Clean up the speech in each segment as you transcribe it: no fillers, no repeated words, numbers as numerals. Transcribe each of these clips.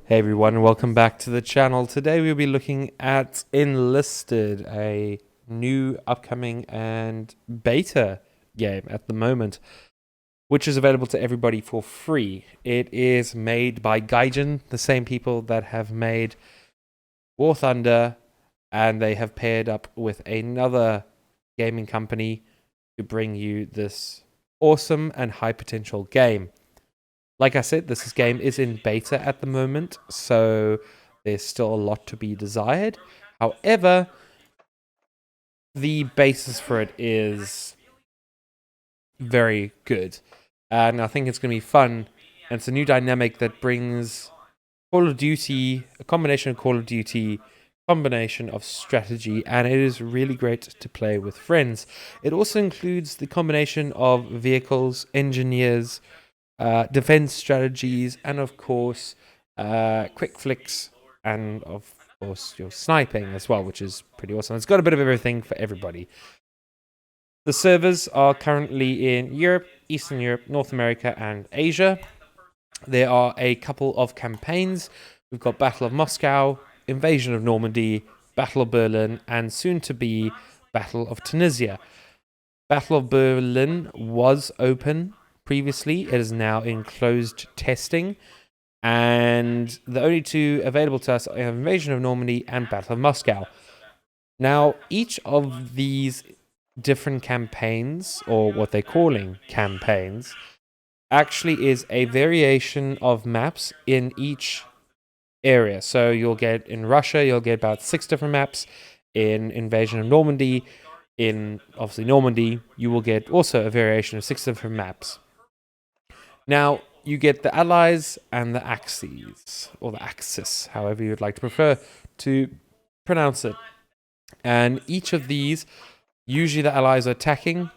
Hey everyone, welcome back to the channel. Today we'll be looking at Enlisted, a new upcoming and beta game at the moment, which is available to everybody for free. It is made by Gaijin, the same people that have made War Thunder, and they have paired up with another gaming company to bring you this awesome and high potential game. Like I said, this game is in beta at the moment, so there's still a lot to be desired. However, the basis for it is very good, and I think it's going to be fun. And it's a new dynamic that brings Call of Duty, a combination of Call of Duty, combination of strategy, and it is really great to play with friends. It also includes the combination of vehicles, engineers, defense strategies, and of course, quick flicks, and of course, your sniping as well, which is pretty awesome. It's got a bit of everything for everybody. The servers are currently in Europe, Eastern Europe, North America, and Asia. There are a couple of campaigns. We've got Battle of Moscow, Invasion of Normandy, Battle of Berlin, and soon to be Battle of Tunisia. Battle of Berlin was open previously. It is now in closed testing. And the only two available to us are Invasion of Normandy and Battle of Moscow. Now, each of these different campaigns, or what they're calling campaigns, actually is a variation of maps in each area. So you'll get in Russia, you'll get about 6 different maps. In Invasion of Normandy, in obviously Normandy, you will get also a variation of 6 different maps. Now, you get the allies and the axes, or the axis, however you'd like to prefer to pronounce it. And each of these, usually the allies are attacking,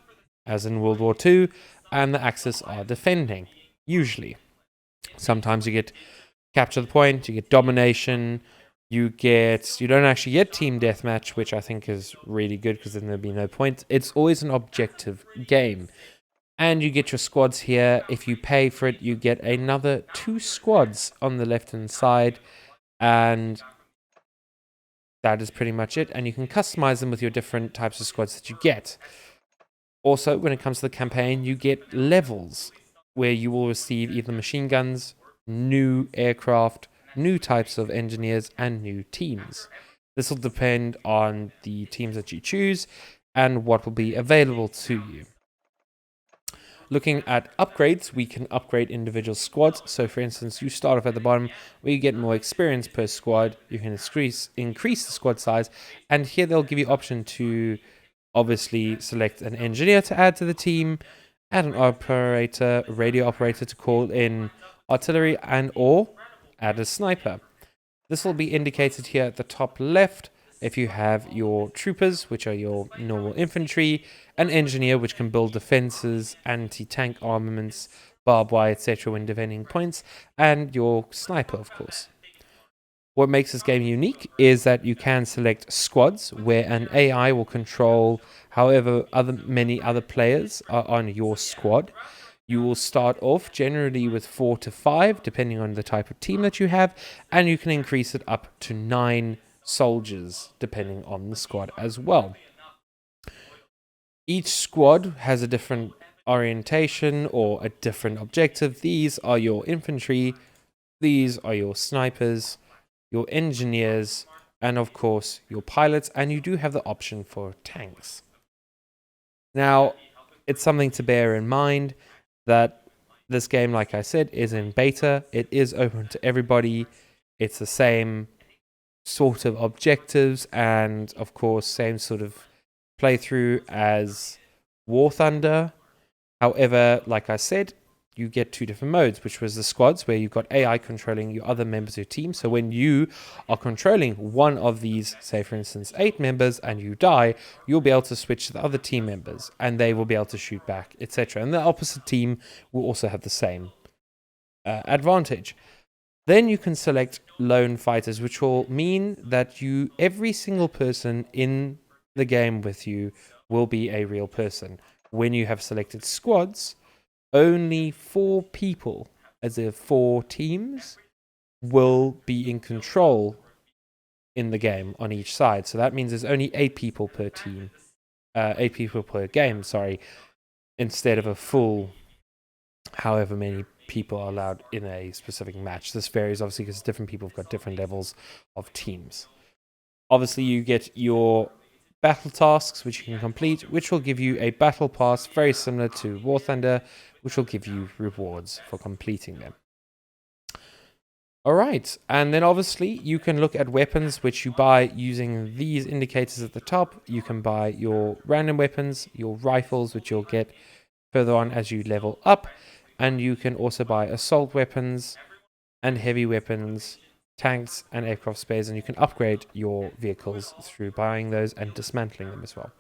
as in World War II, and the axis are defending, usually. Sometimes you get capture the point, you get domination, you don't actually get team deathmatch, which I think is really good because then there'd be no point. It's always an objective game. And you get your squads here. If you pay for it, you get another 2 squads on the left-hand side. And that is pretty much it. And you can customize them with your different types of squads that you get. Also, when it comes to the campaign, you get levels where you will receive either machine guns, new aircraft, new types of engineers, and new teams. This will depend on the teams that you choose and what will be available to you. Looking at upgrades, we can upgrade individual squads. So for instance, you start off at the bottom where you get more experience per squad. You can increase the squad size, and here they'll give you option to obviously select an engineer to add to the team, add an operator, radio operator to call in artillery, or add a sniper. This will be indicated here at the top left. If you have your troopers, which are your normal infantry, an engineer, which can build defenses, anti-tank armaments, barbed wire, etc. when defending points, and your sniper, of course. What makes this game unique is that you can select squads where an AI will control however many other players are on your squad. You will start off generally with 4 to 5, depending on the type of team that you have, and you can increase it up to 9 soldiers, depending on the squad as well. Each squad has a different orientation or a different objective. These are your infantry, these are your snipers, your engineers, and of course your pilots, and you do have the option for tanks. Now, it's something to bear in mind that this game, like I said, is in beta. It is open to everybody. It's the same sort of objectives and of course same sort of playthrough as War Thunder. However, like I said, you get 2 different modes, which was the squads where you've got AI controlling your other members of your team. So when you are controlling one of these, say for instance 8 members, and you die, you'll be able to switch to the other team members and they will be able to shoot back, etc. And the opposite team will also have the same advantage. Then you can select lone fighters, which will mean that every single person in the game with you will be a real person. When you have selected squads, only 4 people, as if 4 teams, will be in control in the game on each side. So that means there's only 8 people per team. 8 people per game, sorry, instead of a full however many people are allowed in a specific match. This varies obviously because different people have got different levels of teams. Obviously, you get your battle tasks, which you can complete, which will give you a battle pass very similar to War Thunder, which will give you rewards for completing them. Alright, and then obviously you can look at weapons which you buy using these indicators at the top. You can buy your random weapons, your rifles, which you'll get further on as you level up, and you can also buy assault weapons and heavy weapons, tanks and aircraft spares, and you can upgrade your vehicles through buying those and dismantling them as well.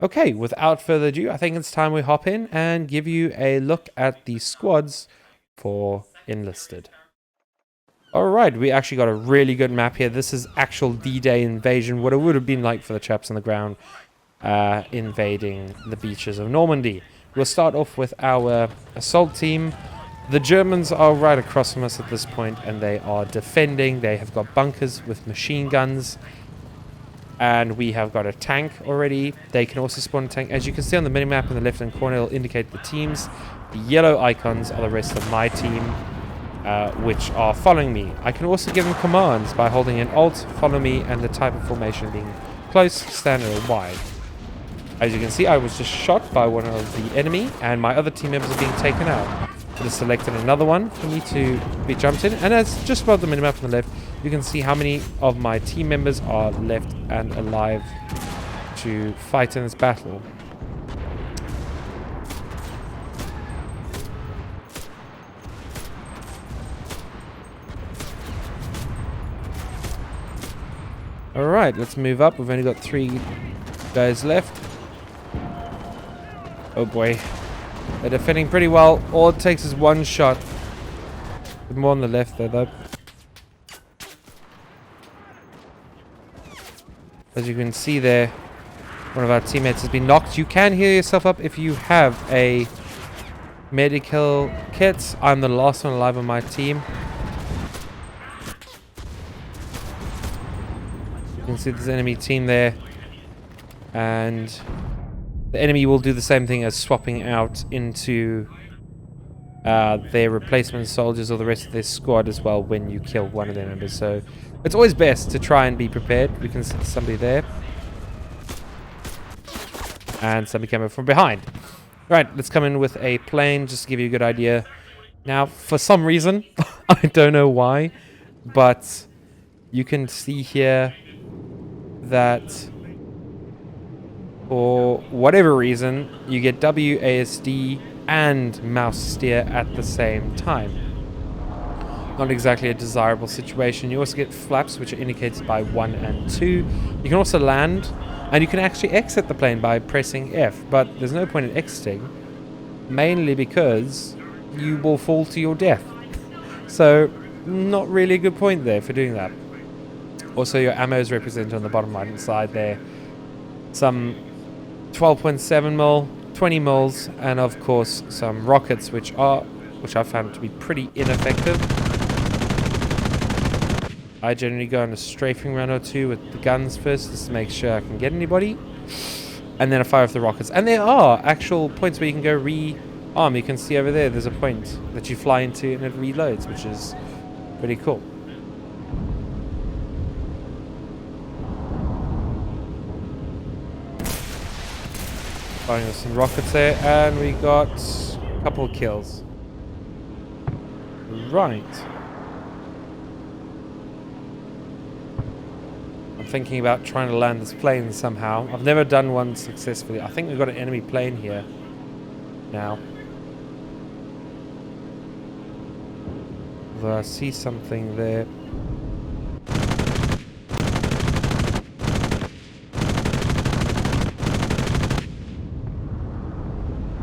Okay, without further ado, I think it's time we hop in and give you a look at the squads for Enlisted. Alright, we actually got a really good map here. This is actual D-Day invasion, what it would have been like for the chaps on the ground invading the beaches of Normandy. We'll start off with our assault team. The Germans are right across from us at this point, and they are defending. They have got bunkers with machine guns, and we have got a tank already. They can also spawn a tank. As you can see on the minimap in the left-hand corner, it'll indicate the teams. The yellow icons are the rest of my team, which are following me. I can also give them commands by holding an Alt, follow me, and the type of formation being close, standard, or wide. As you can see, I was just shot by one of the enemy, and my other team members are being taken out. I just selected another one for me to be jumped in, and as just above the minimap on the left, you can see how many of my team members are left and alive to fight in this battle. Alright, let's move up. We've only got 3 guys left. Oh boy. They're defending pretty well. All it takes is one shot. More on the left there, though. As you can see there, one of our teammates has been knocked. You can heal yourself up if you have a medical kit. I'm the last one alive on my team. You can see there's an enemy team there. And the enemy will do the same thing as swapping out into their replacement soldiers or the rest of their squad as well when you kill one of their members. So it's always best to try and be prepared. We can see somebody there. And somebody coming from behind. Right, let's come in with a plane just to give you a good idea. Now, for some reason, I don't know why, but you can see here that for whatever reason, you get WASD and mouse steer at the same time. Not exactly a desirable situation. You also get flaps, which are indicated by 1 and 2. You can also land, and you can actually exit the plane by pressing F, but there's no point in exiting, mainly because you will fall to your death. So, not really a good point there for doing that. Also, your ammo is represented on the bottom right hand side there. Some 12.7 mil, 20 mils, and of course some rockets, which I found to be pretty ineffective. I generally go on a strafing run or two with the guns first, just to make sure I can get anybody, and then I fire off the rockets. And there are actual points where you can go re-arm. You can see over there, there's a point that you fly into and it reloads, which is pretty cool. Firing with some rockets there, and we got a couple of kills. Right. I'm thinking about trying to land this plane somehow. I've never done one successfully. I think we've got an enemy plane here now. Although I see something there.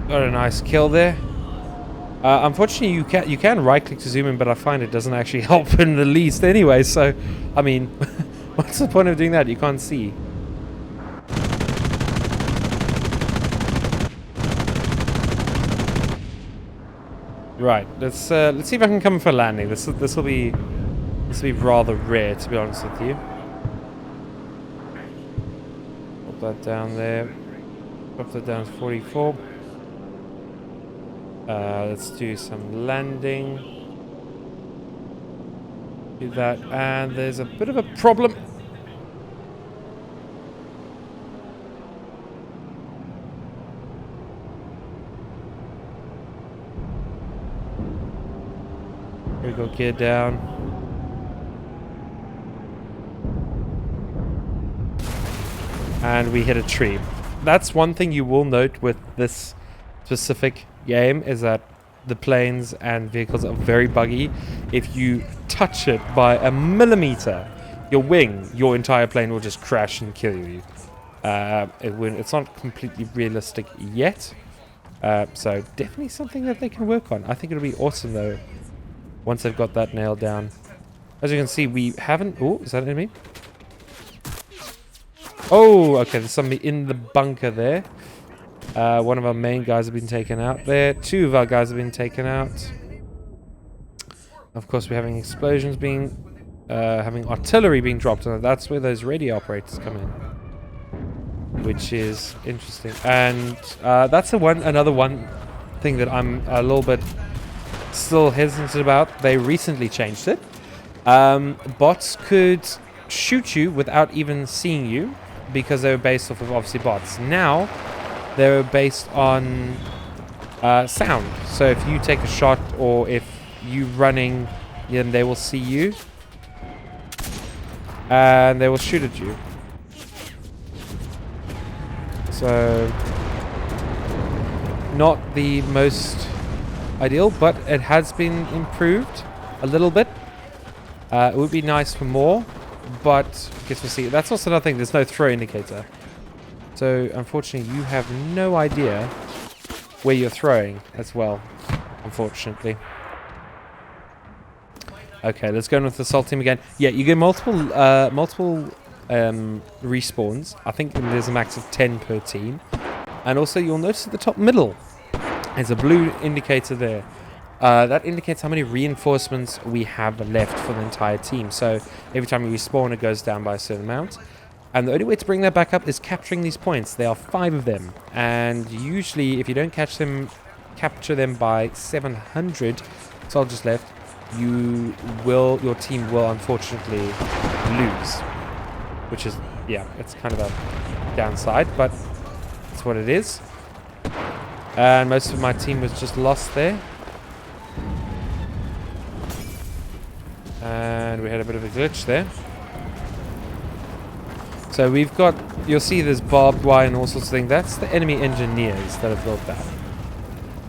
Got a nice kill there. Unfortunately, you can right click to zoom in, but I find it doesn't actually help in the least anyway. So, I mean, what's the point of doing that? You can't see. Right. Let's see if I can come for landing. This will be rather rare, to be honest with you. Put that down there. Drop that down to 44. Let's do some landing. Do that, and there's a bit of a problem. Here we go, gear down. And we hit a tree. That's one thing you will note with this specific game, is that the planes and vehicles are very buggy. If you touch it by a millimeter, your wing, your entire plane will just crash and kill you. It's not completely realistic yet. So definitely something that they can work on. I think it'll be awesome though, once they've got that nailed down. As you can see, we haven't... Oh, is that an enemy? Oh, okay, there's somebody in the bunker there. One of our main guys have been taken out there. Two of our guys have been taken out. Of course, we're having explosions being... having artillery being dropped on it. That's where those radio operators come in, which is interesting. And that's another one thing that I'm a little bit still hesitant about. They recently changed it. Bots could shoot you without even seeing you, because they were based off of, obviously, bots. Now, they're based on sound. So if you take a shot, or if you running, then they will see you. And they will shoot at you. So, not the most ideal, but it has been improved a little bit. It would be nice for more, but I guess we'll see. That's also another thing, there's no throw indicator. So, unfortunately, you have no idea where you're throwing as well, unfortunately. Okay, let's go in with the assault team again. Yeah, you get multiple respawns. I think there's a max of 10 per team. And also, you'll notice at the top middle, there's a blue indicator there. That indicates how many reinforcements we have left for the entire team. So every time you respawn, it goes down by a certain amount. And the only way to bring that back up is capturing these points. There are 5 of them. And usually, if you don't capture them by 700 soldiers left, your team will unfortunately lose. Which is, yeah, it's kind of a downside, but that's what it is. And most of my team was just lost there. And we had a bit of a glitch there. So we've got, you'll see there's barbed wire and all sorts of things. That's the enemy engineers that have built that.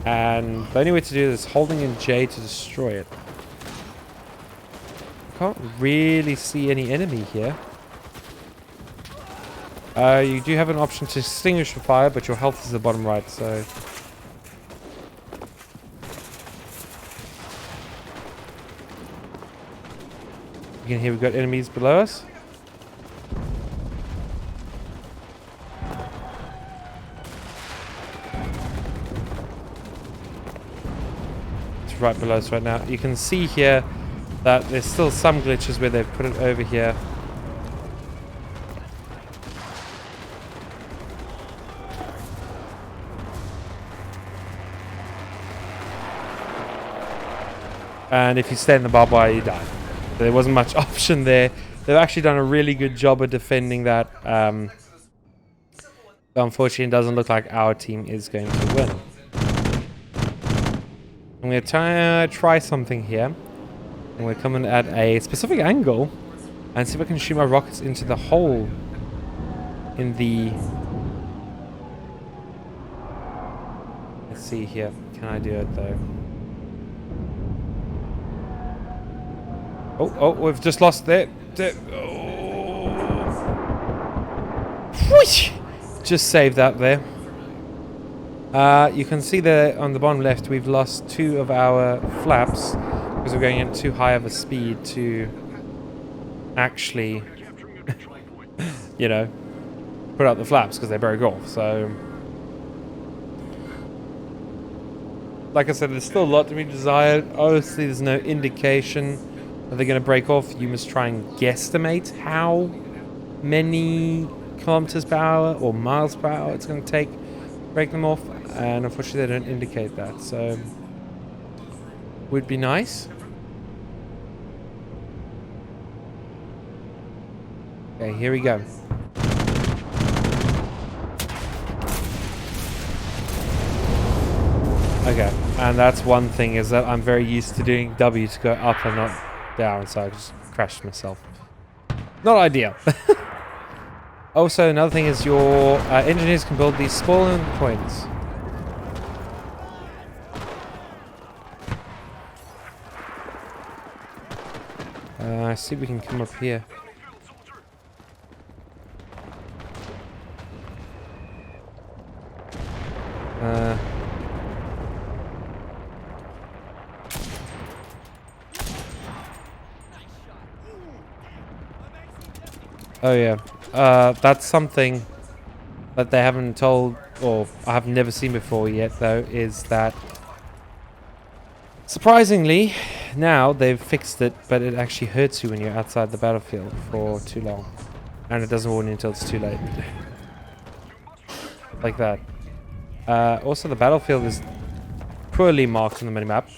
And the only way to do this is holding in J to destroy it. Can't really see any enemy here. You do have an option to extinguish the fire, but your health is the bottom right, so... You can hear we've got enemies below us. It's right below us right now. You can see here that there's still some glitches where they've put it over here. And if you stay in the barbed wire, you die. So there wasn't much option there. They've actually done a really good job of defending that. Unfortunately, it doesn't look like our team is going to win. I'm going to try something here. And we're coming at a specific angle. And see if I can shoot my rockets into the hole in the... Let's see here. Can I do it though? Oh, we've just lost that. Oh. Just saved that there. You can see there on the bottom left, we've lost 2 of our flaps because we're going at too high of a speed to actually, you know, put out the flaps because they broke off. So like I said, there's still a lot to be desired. Obviously, there's no indication that they're going to break off. You must try and guesstimate how many kilometers per hour or miles per hour it's going to take to break them off. And unfortunately, they don't indicate that. So, would be nice. Okay, here we go. Okay, and that's one thing, is that I'm very used to doing W to go up and not down, so I just crashed myself. Not ideal. Also, another thing is your engineers can build these spawning points. I see we can come up here. Oh yeah, that's something that they haven't told, or I have never seen before yet though, is that surprisingly now they've fixed it, but it actually hurts you when you're outside the battlefield for too long, and it doesn't warn you until it's too late. Like that. Also, the battlefield is poorly marked on the minimap,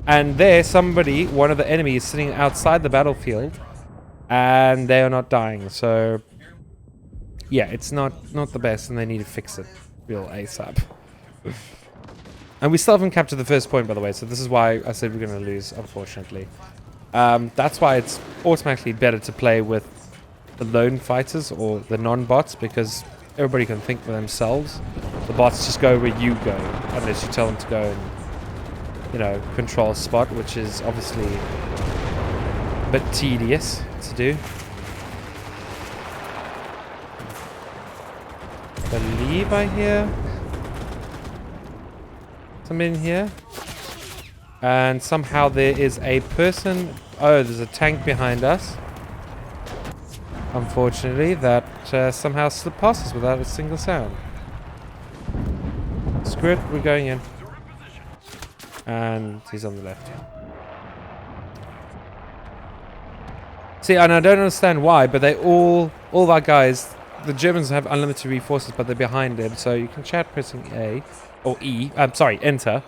and there somebody, one of the enemies, is sitting outside the battlefield. And they are not dying, so yeah, it's not the best, and they need to fix it real ASAP. And we still haven't captured the first point, by the way, so this is why I said we're going to lose, unfortunately. That's why it's automatically better to play with the lone fighters or the non-bots, because everybody can think for themselves. The bots just go where you go, unless you tell them to go and, you know, control a spot, which is obviously a bit tedious to do. I believe I hear something in here, and somehow there is a person. Oh, there's a tank behind us, unfortunately, that somehow slipped past us without a single sound. Screw it, we're going in. And he's on the left. See, and I don't understand why, but they all of our guys, the Germans have unlimited reinforcements, but they're behind them, so you can chat pressing A, or E, I'm sorry, enter.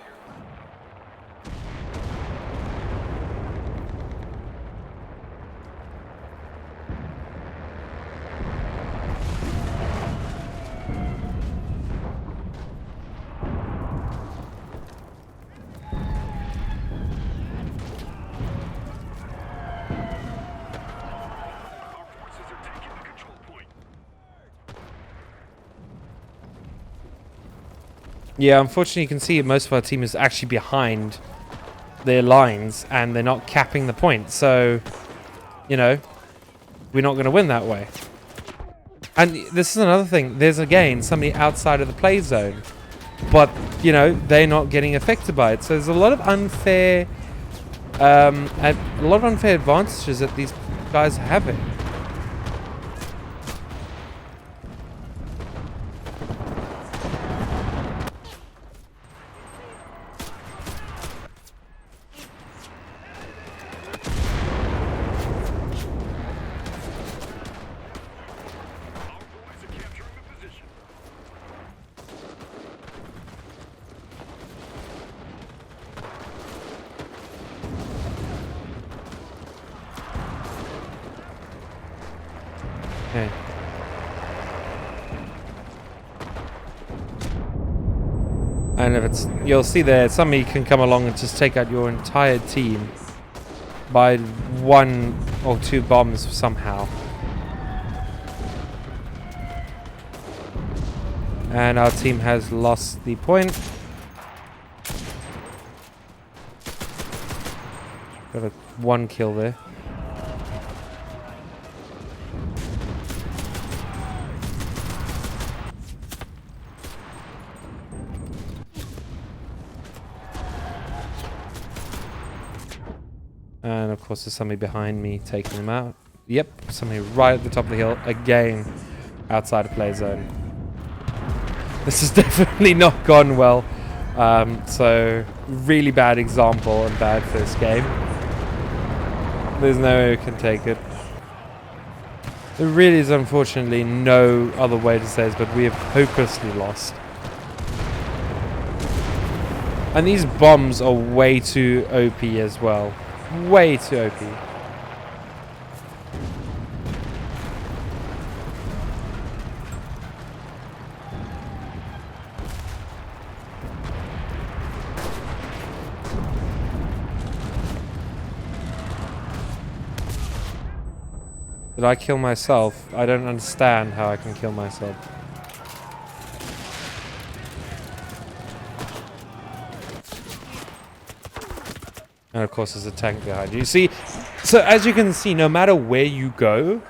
Yeah, unfortunately you can see most of our team is actually behind their lines and they're not capping the point. So, you know, we're not going to win that way. And this is another thing. There's, again, somebody outside of the play zone. But, you know, they're not getting affected by it. So there's a lot of unfair advantages that these guys are having. Okay. And if it's, you'll see there, somebody can come along and just take out your entire team by 1 or 2 bombs somehow. And our team has lost the point. Got a 1 kill there. And of course there's somebody behind me taking them out. Yep, somebody right at the top of the hill, again, outside of play zone. This has definitely not gone well. So really bad example and bad first game. There's no way we can take it. There really is unfortunately no other way to say this, but we have hopelessly lost. And these bombs are way too OP as well. Way too OP. Did I kill myself? I don't understand how I can kill myself. And of course there's a tank behind you. See, so as you can see, no matter where you go,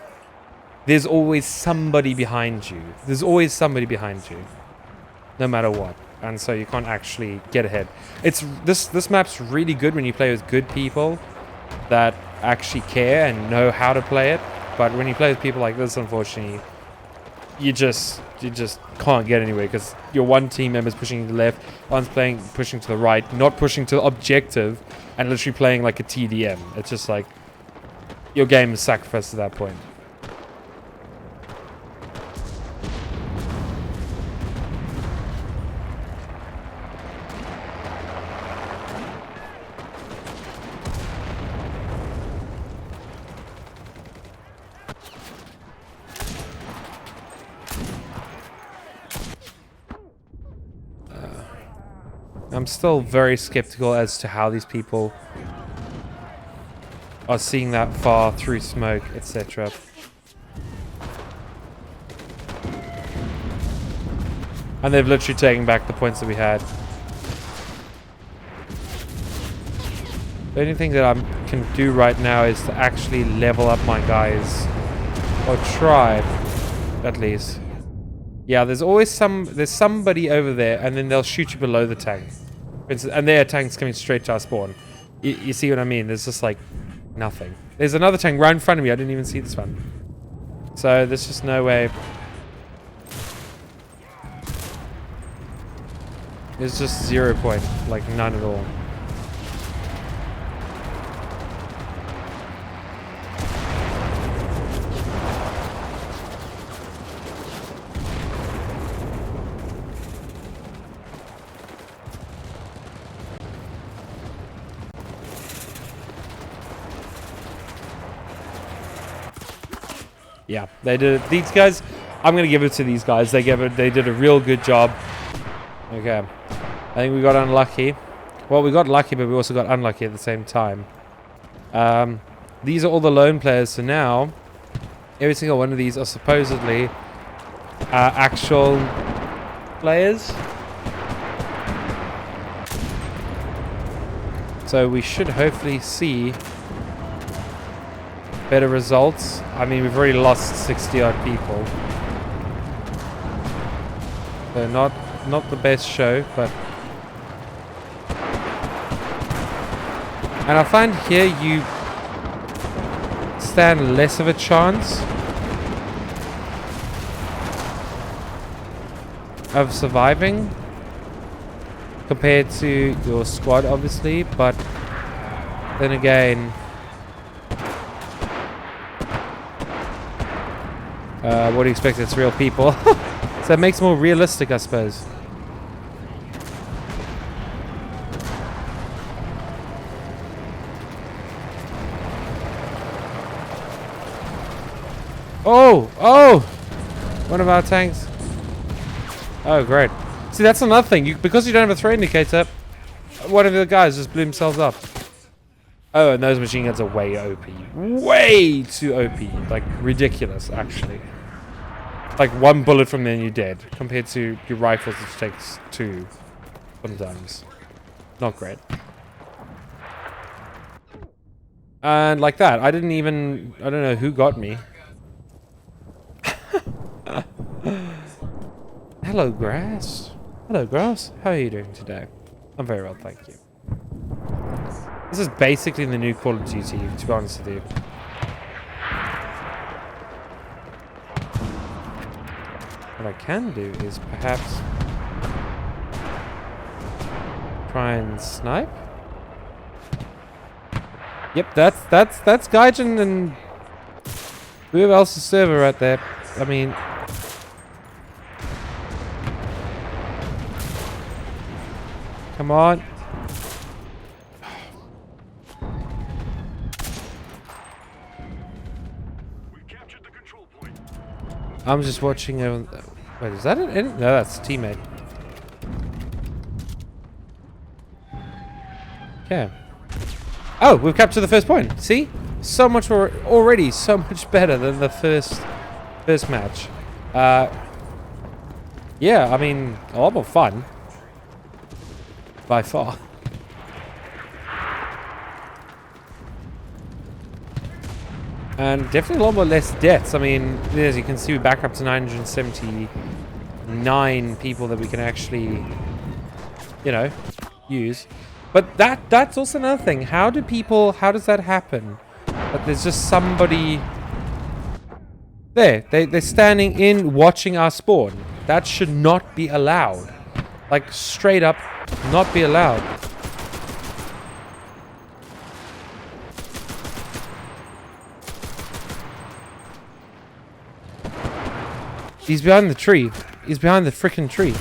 there's always somebody behind you. There's always somebody behind you. No matter what. And so you can't actually get ahead. This map's really good when you play with good people that actually care and know how to play it. But when you play with people like this, unfortunately, you just can't get anywhere because your one team member's pushing to the left, one's pushing to the right, not pushing to the objective, and literally playing like a TDM. It's just like your game is sacrificed at that point. I'm still very skeptical as to how these people are seeing that far through smoke, etc. And they've literally taken back the points that we had. The only thing that I can do right now is to actually level up my guys. Or try, at least. Yeah, there's always somebody over there, and then they'll shoot you below the tank. For instance, and their tank's coming straight to our spawn. You see what I mean? There's just like nothing. There's another tank right in front of me. I didn't even see this one. So there's just no way. There's just 0 point, like none at all. Yeah, they did it. These guys, I'm gonna give it to these guys. They did a real good job. Okay, I think we got unlucky. Well, we got lucky, but we also got unlucky at the same time. These are all the lone players. So now, every single one of these are supposedly actual players. So we should hopefully see better results. I mean, we've already lost 60 odd people. So not the best show, but... And I find here you stand less of a chance of surviving compared to your squad, obviously, but then again, what do you expect? It's real people. So it makes it more realistic, I suppose. Oh! One of our tanks. Oh, great. See, that's another thing. Because you don't have a threat indicator, one of the guys just blew themselves up. Oh, and those machine guns are way OP. Way too OP. Like, ridiculous, actually. Like, one bullet from there and you're dead. Compared to your rifles, which takes 2 sometimes. Not great. And like that, I don't know who got me. Hello, grass. Hello, grass. How are you doing today? I'm very well, thank you. This is basically the new Call of Duty, to be honest with you. What I can do is perhaps try and snipe. Yep, that's Gaijin and whoever else's server right there. I mean, come on. I'm just watching. Wait, is that an? No, that's a teammate. Okay. Oh, we've captured the first point. See, so much more already, so much better than the first match. Yeah, I mean, a lot more fun by far. And definitely a lot more less deaths. I mean, as you can see, we're back up to 979 people that we can actually, you know, use. But that's also another thing. How does that happen? That there's just somebody there. They're standing in watching our spawn. That should not be allowed. Like, straight up, not be allowed. He's behind the tree. He's behind the freaking tree.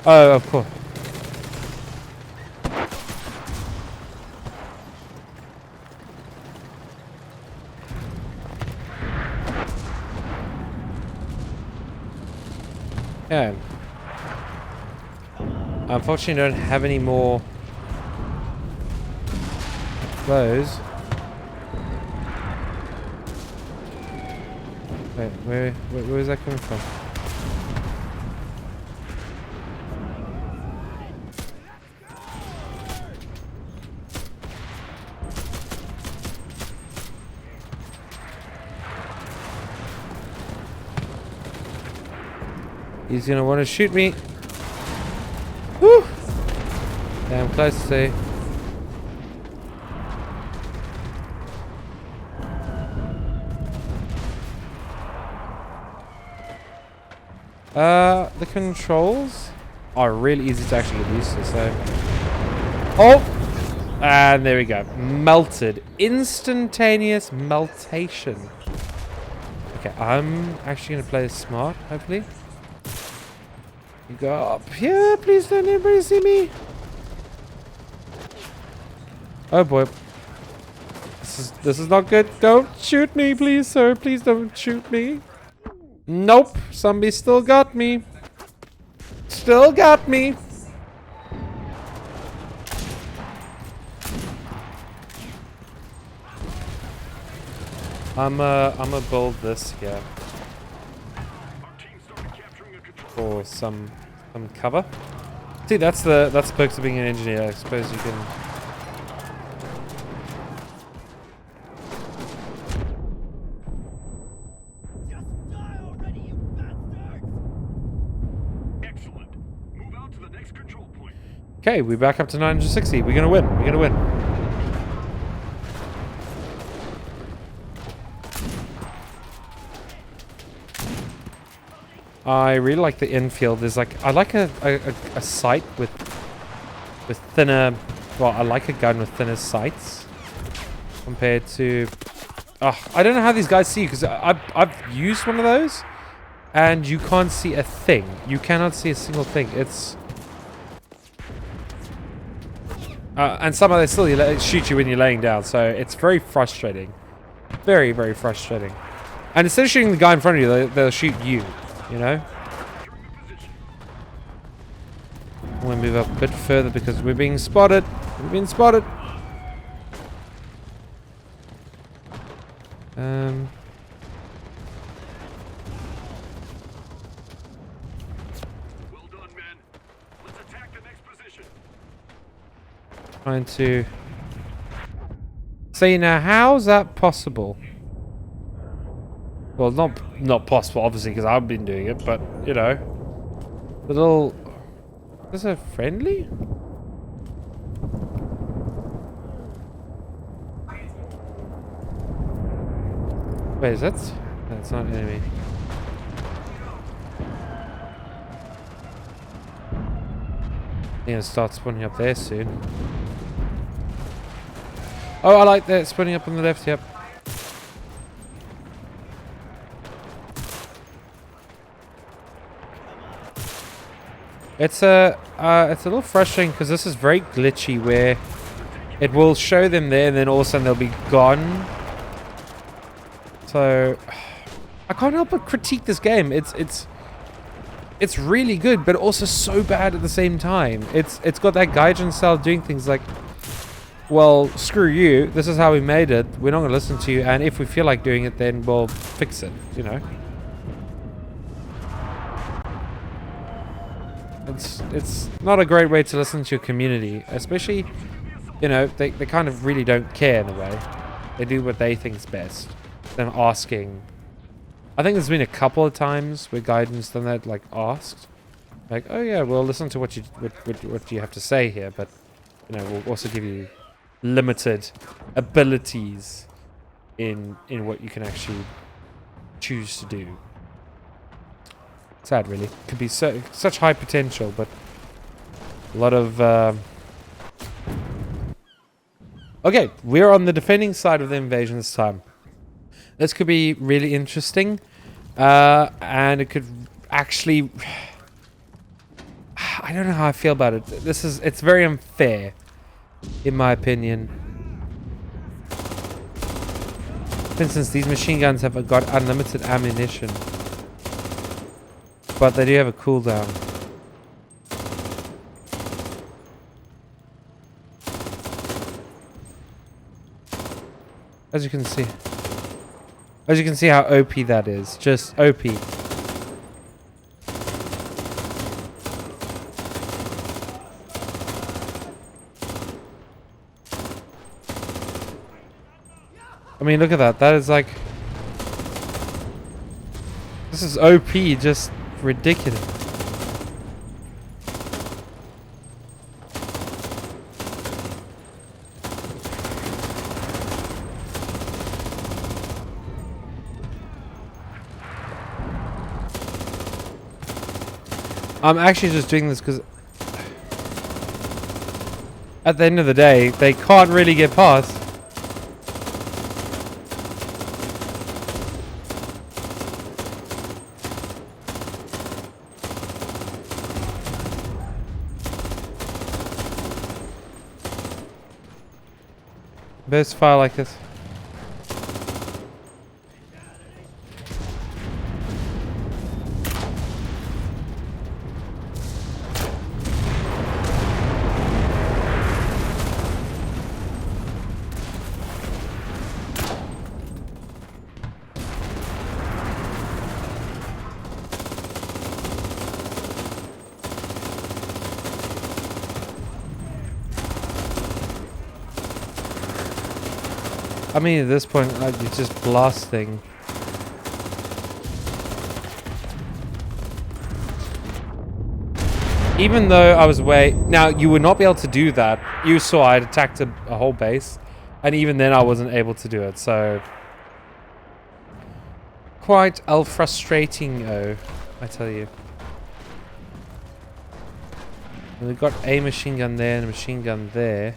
Oh, of course. Yeah. Unfortunately, I don't have any more those. Wait, where is that coming from? He's gonna want to shoot me. Whew! Damn close to see. The controls are really easy to actually get used to, so... Oh! And there we go. Melted. Instantaneous meltation. Okay, I'm actually going to play this smart, hopefully. You go up here, please don't anybody see me. Oh boy. This is not good. Don't shoot me, please, sir. Please don't shoot me. Nope. Somebody still got me. Still got me. I'ma build this here for some cover. See, that's the perks of being an engineer. I suppose you can. Just die already, you bastards! Excellent. Move out to the next control point. Okay, we're back up to 960. We're gonna win. We're gonna win. I really like the infield. There's like, I like a sight with thinner, well, I like a gun with thinner sights compared to, I don't know how these guys see you, because I've used one of those and you can't see a thing. You cannot see a single thing. It's, and somehow they still shoot you when you're laying down, so it's very frustrating. Very, very frustrating. And instead of shooting the guy in front of you, they'll shoot you. You know? I'm gonna move up a bit further because we're being spotted. We're being spotted. Well done, men. Let's attack the next position. Trying to see now, how's that possible? Well, not possible, obviously, because I've been doing it, but, you know. Little... Is it friendly? Wait, is that... That's not an enemy. They're gonna start spawning up there soon. Oh, I like that spawning up on the left. Yep. It's a little frustrating because this is very glitchy, where it will show them there and then all of a sudden they'll be gone. So I can't help but critique this game. It's really good, but also so bad at the same time. It's got that Gaijin style doing things like, well, screw you. This is how we made it. We're not gonna listen to you, and if we feel like doing it, then we'll fix it. You know. It's not a great way to listen to your community, especially, you know, they kind of really don't care in a way. They do what they think is best. Than asking. I think there's been a couple of times where Gaijin's done that, like asked, like, oh yeah, we'll listen to what you have to say here, but you know, we'll also give you limited abilities in what you can actually choose to do. Sad, really. Could be such high potential, but a lot of. Okay, we're on the defending side of the invasion this time. This could be really interesting, and it could actually. I don't know how I feel about it. It's very unfair, in my opinion. For instance, these machine guns have got unlimited ammunition. But they do have a cooldown. As you can see. As you can see how OP that is. Just OP. I mean, look at that. That is like... This is OP, just... ridiculous. I'm actually just doing this because at the end of the day, they can't really get past. Best fire like this. I mean, at this point, like, you're just blasting. Even though I was now, you would not be able to do that. You saw I had attacked a whole base. And even then, I wasn't able to do it. So, quite frustrating, I tell you. And we've got a machine gun there and a machine gun there.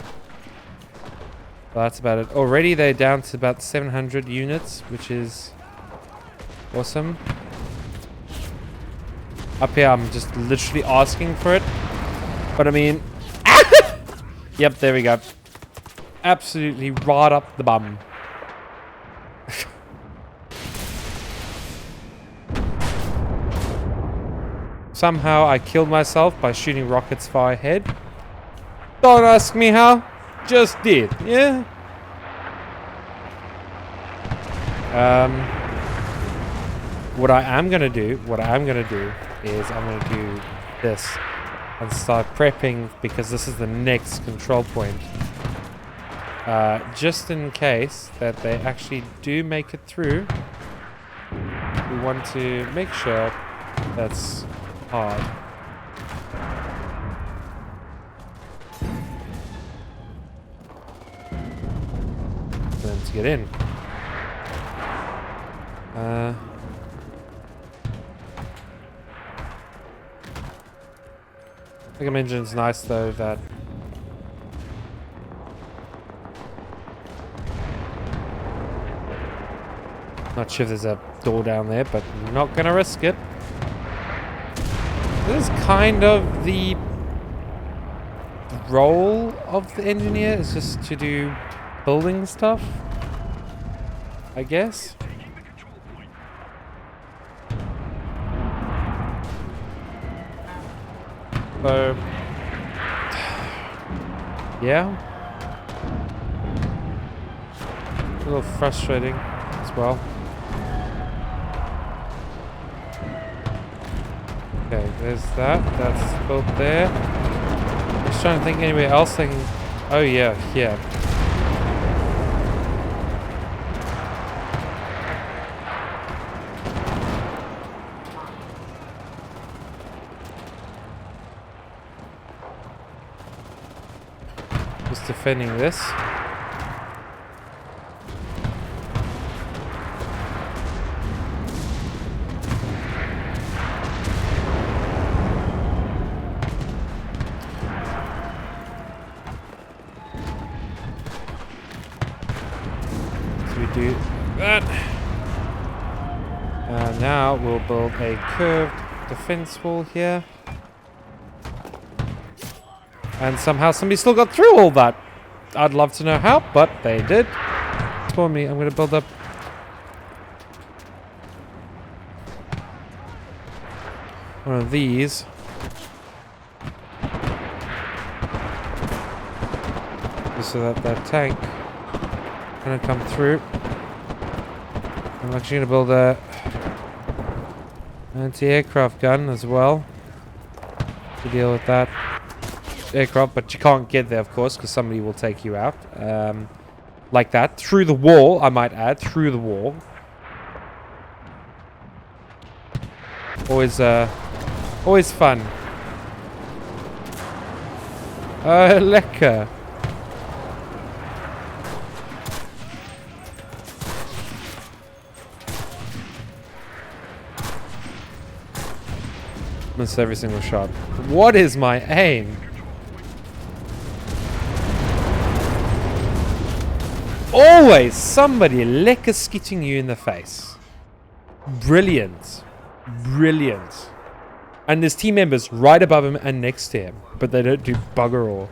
Well, that's about it. Already they're down to about 700 units, which is awesome. Up here, I'm just literally asking for it. But I mean... Yep, there we go. Absolutely right up the bum. Somehow I killed myself by shooting rockets far ahead. Don't ask me how. Just did, yeah. What I am gonna do is I'm gonna do this and start prepping, because this is the next control point. Just in case that they actually do make it through, we want to make sure that's hard. For them to get in. I think engine's nice though that not sure if there's a door down there, but I'm not gonna risk it. This is kind of the role of the engineer, is just to do building stuff, I guess. So, yeah, a little frustrating as well. Okay, there's that. That's built there. I'm just trying to think anywhere else I can. Oh yeah, here. Just defending this. Do that. And now we'll build a curved defense wall here. And somehow somebody still got through all that. I'd love to know how, but they did. For me, I'm going to build up one of these. Just so that that tank gonna come through. I'm actually gonna build a anti-aircraft gun as well to deal with that aircraft, but you can't get there, of course, because somebody will take you out like that through the wall. I might add, through the wall. Always fun. Lekker. Miss every single shot. What is my aim? Always somebody lekker skitting you in the face. Brilliant. Brilliant. And there's team members right above him and next to him, but they don't do bugger all.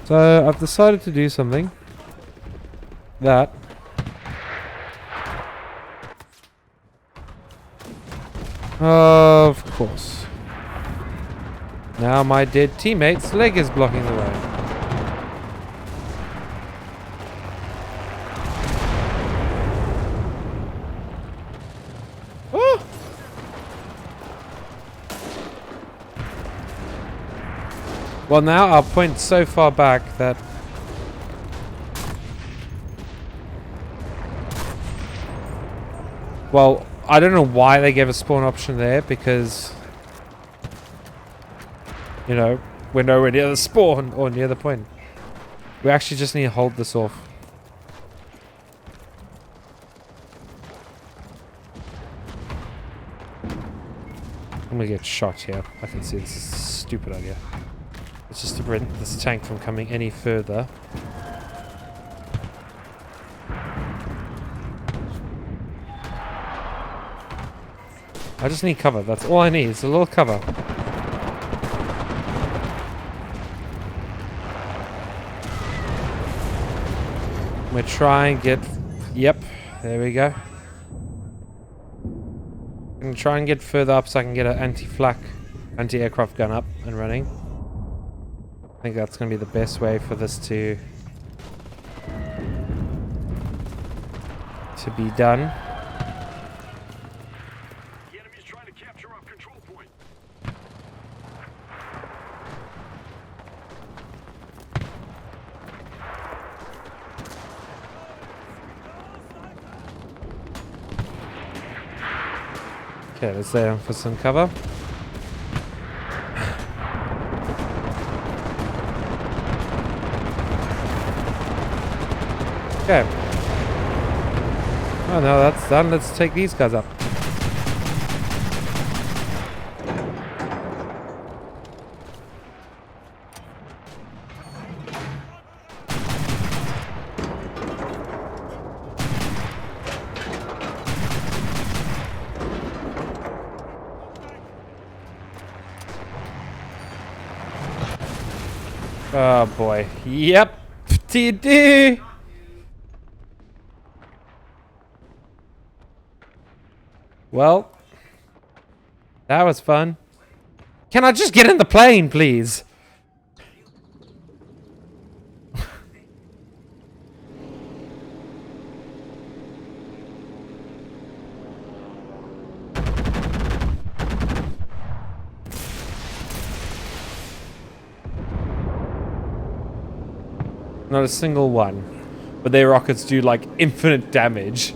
So I've decided to do something that of course now my dead teammate's leg is blocking the way. Oh! Well, now I'll point so far back that well, I don't know why they gave a spawn option there, because you know, we're nowhere near the spawn or near the point. We actually just need to hold this off. I'm gonna get shot here. I can see this is a stupid idea. It's just to prevent this tank from coming any further. I just need cover. That's all I need. It's a little cover. I'm gonna try and get... Yep. There we go. I'm gonna try and get further up so I can get an anti-flak, anti-aircraft gun up and running. I think that's going to be the best way for this to be done. The enemy's trying to capture our control point. Okay, let's lay down for some cover. Okay. Oh no, that's done. Let's take these guys up. Oh boy. Yep. Do. Well, that was fun. Can I just get in the plane, please? Not a single one. But their rockets do like infinite damage.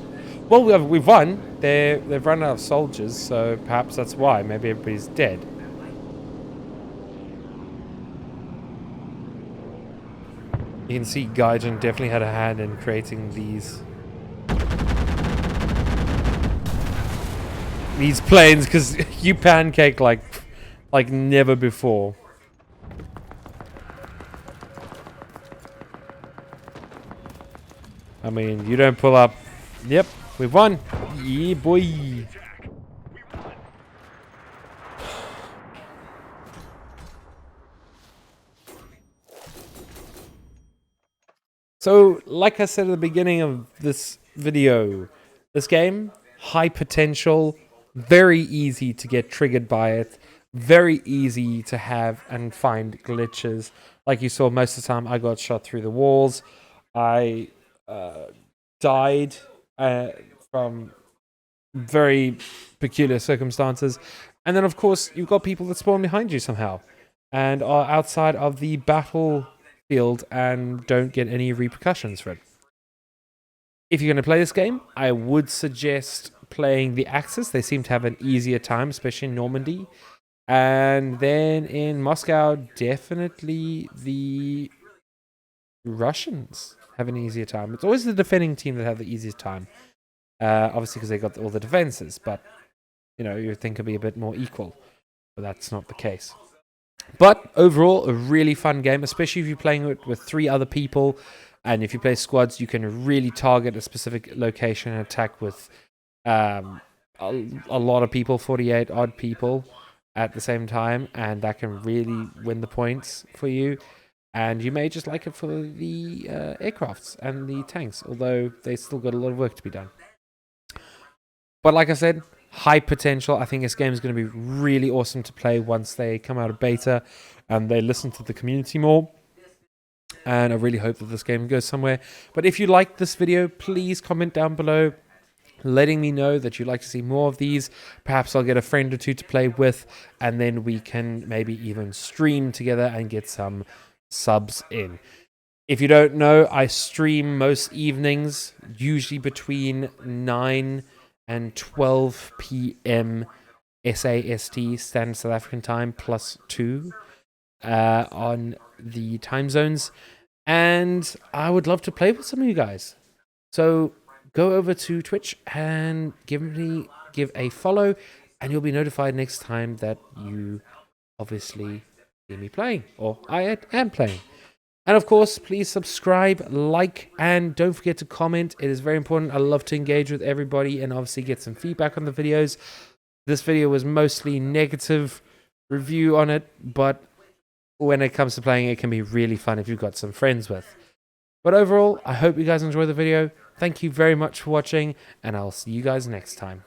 Well, we've won. They've run out of soldiers, so perhaps that's why. Maybe everybody's dead. You can see Gaijin definitely had a hand in creating these planes, because you pancake like never before. I mean, you don't pull up. Yep, we've won. Yeah, boy. So, like I said at the beginning of this video, this game, high potential, very easy to get triggered by it, very easy to have and find glitches. Like you saw, most of the time I got shot through the walls. I died from very peculiar circumstances. And then, of course, you've got people that spawn behind you somehow and are outside of the battlefield and don't get any repercussions for it. If you're going to play this game, I would suggest playing the Axis. They seem to have an easier time, especially in Normandy. And then in Moscow, definitely the Russians have an easier time. It's always the defending team that have the easiest time. Obviously, because they got all the defenses, but you know, you would think it'd be a bit more equal, but that's not the case. But overall, a really fun game, especially if you're playing it with 3 other people, and if you play squads, you can really target a specific location and attack with a lot of people, 48 odd people at the same time, and that can really win the points for you. And you may just like it for the aircrafts and the tanks, although they still got a lot of work to be done. But like I said, high potential. I think this game is going to be really awesome to play once they come out of beta and they listen to the community more. And I really hope that this game goes somewhere. But if you liked this video, please comment down below letting me know that you'd like to see more of these. Perhaps I'll get a friend or two to play with, and then we can maybe even stream together and get some subs in. If you don't know, I stream most evenings, usually between 9 and 12 p.m. SAST, Standard South African Time, +2 on the time zones. And I would love to play with some of you guys. So go over to Twitch and give a follow, and you'll be notified next time that you obviously see me playing, or I am playing. And of course, please subscribe, like, and don't forget to comment. It is very important. I love to engage with everybody and obviously get some feedback on the videos. This video was mostly negative review on it, but when it comes to playing, it can be really fun if you've got some friends with. But overall, I hope you guys enjoy the video. Thank you very much for watching, and I'll see you guys next time.